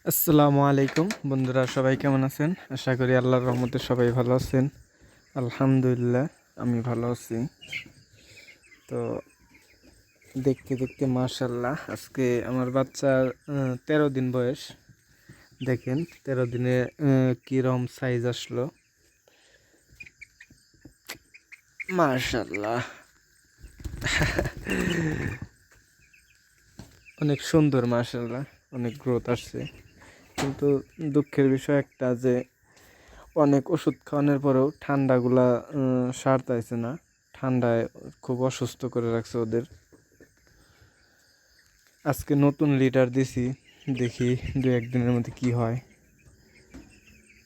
আসসালামু আলাইকুম বন্ধুরা, সবাই কেমন আছেন? আশা করি আল্লাহর রহমতে সবাই ভালো আছেন। আলহামদুলিল্লাহ, আমি ভালো আছি। তো দেখতে দেখতে মাশাল্লাহ আজকে আমার বাচ্চার 13 দিন বয়স। দেখেন 13 দিনে কীরকম সাইজ আসলো। মাশাল্লাহ অনেক সুন্দর, মাশাল্লাহ অনেক গ্রোথ আসছে। কিন্তু দুঃখের বিষয় একটা যে অনেক ওষুধ খাওয়ানোর পরেও ঠান্ডাগুলা সারতাইছে না। ঠান্ডায় খুব অসুস্থ করে রাখছে ওদের। আজকে নতুন লিটার দিছি, দেখি 2-1 দিনের মধ্যে কি হয়।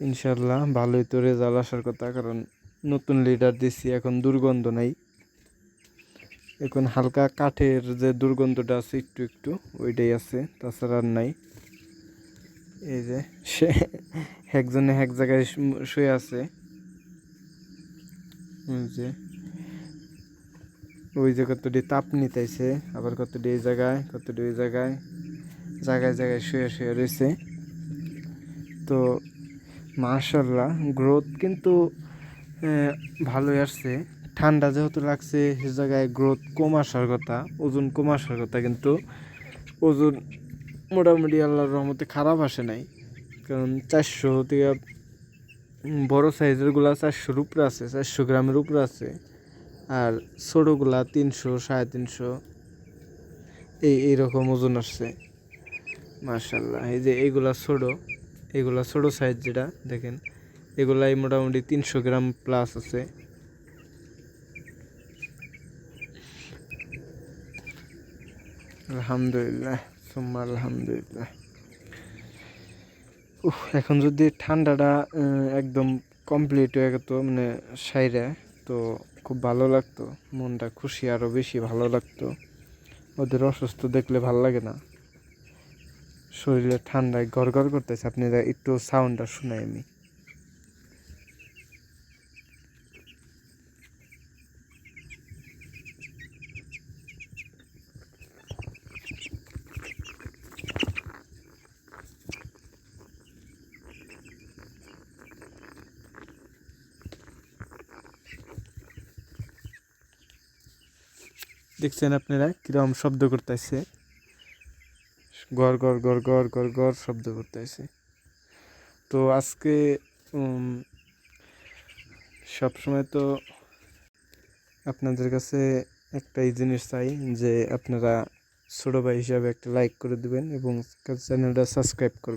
ইনশাল্লাহ ভালোই তো রেজাল্ট আসার কথা, কারণ নতুন লিটার দিছি, এখন দুর্গন্ধ নাই। এখন হালকা কাঠের যে দুর্গন্ধটা আছে একটু একটু, ওইটাই আছে, তাছাড়া আর নাই। এই যে সে একজনে এক জায়গায় শুয়ে আছে, ওই যে ওই যে কতটি তাপ নিতেছে, আবার কতটি এই জায়গায়, কতটি ওই জায়গায়, জায়গায় জায়গায় শুয়ে শুয়ে রয়েছে। তো মাশাল্লাহ গ্রোথ কিন্তু ভালোই আসছে। ঠান্ডা যেহেতু লাগছে সে জায়গায় গ্রোথ কম আসার কথা, ওজন কম আসার কথা, কিন্তু ওজন মোটামুটি আল্লাহর রহমতে খারাপ আসে নাই। কারণ 400 থেকে বড়ো সাইজেরগুলা 400-র উপরে আছে, 400 গ্রামের উপরে আছে। আর ছোটোগুলা 300, 350 এইরকম ওজন আসছে মাশাল্লাহ। এই যে এইগুলা ছোটো সাইজ, যেটা দেখেন এগুলাই মোটামুটি 300 গ্রাম প্লাস আছে। আলহামদুলিল্লাহ, সুম্মা আলহামদুলিল্লাহ। এখন যদি ঠান্ডাটা একদম কমপ্লিট হয়ে যেত, মানে সাইরা, তো খুব ভালো লাগতো, মনটা খুশি আরও বেশি ভালো লাগতো। ওদের অসুস্থ দেখলে ভালো লাগে না, শরীরে ঠান্ডায় গড়গড় করতেছে। আপনারা একটু সাউন্ডটা শুনাই আমি। দেখছেন আপনারা কিরকম শব্দ করতেছে, গড় গড় গড় গড় গড় গড় শব্দ করতেছে। তো আজকে সবসময় তো আপনাদের কাছে একটাই জিনিস চাই, যে আপনারা ছোটো ভাই হিসাবে একটা লাইক করে দিবেন এবং চ্যানেলটা সাবস্ক্রাইব করবেন।